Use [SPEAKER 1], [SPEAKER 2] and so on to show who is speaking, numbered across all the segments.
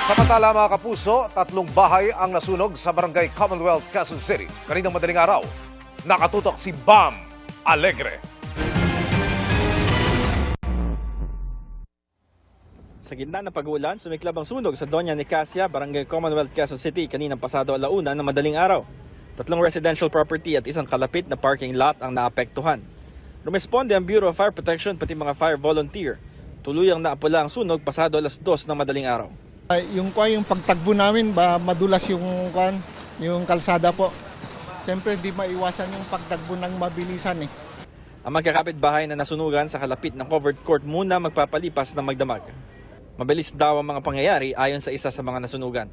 [SPEAKER 1] Samantala mga kapuso, 3 bahay ang nasunog sa barangay Commonwealth, Quezon City. Kaninang madaling araw, nakatutok si Bam Alegre.
[SPEAKER 2] Sa gitna ng pag-uulan, sumiklab ang sunog sa Doña Nicasia, Barangay Commonwealth, Quezon City kaninang pasado alauna ng madaling araw. 3 residential property at isang kalapit na parking lot ang naapektuhan. Rumesponde ang Bureau of Fire Protection pati mga fire volunteer. Tuluyang naapula ang sunog pasado alas 2 ng madaling araw.
[SPEAKER 3] Yung pagtagbo namin, madulas yung kalsada po. Siyempre di maiwasan yung pagtagbo ng mabilisan eh.
[SPEAKER 2] Ang magkakapit-bahay na nasunugan sa kalapit ng covered court muna magpapalipas ng magdamag. Mabilis daw ang mga pangyayari ayon sa isa sa mga nasunugan.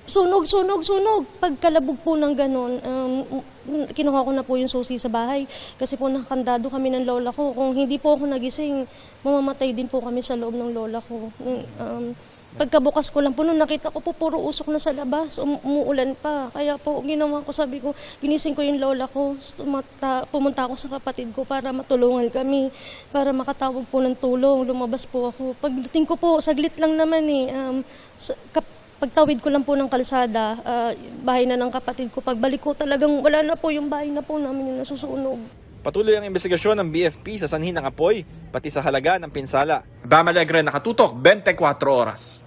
[SPEAKER 4] Sunog. Pagkalabog po ng ganon, kinuha ko na po yung susi sa bahay. Kasi po nakandado kami ng lola ko. Kung hindi po ako nagising, mamamatay din po kami sa loob ng lola ko. Pagkabukas ko lang po, nung nakita ko po puro usok na sa labas, umuulan pa. Kaya po ginawa ko, sabi ko, ginising ko yung lola ko. Pumunta ako sa kapatid ko para matulungan kami, para makatawag po ng tulong. Lumabas po ako. Pagdating ko po, saglit lang naman pagtawid ko lang po ng kalsada, bahay na ng kapatid ko. Pagbalik ko talagang wala na po yung bahay na po namin yung nasusunog.
[SPEAKER 2] Patuloy ang investigasyon ng BFP sa sanhi ng apoy, pati sa halaga ng pinsala.
[SPEAKER 5] Bam Alegre, nakatutok, 24 oras.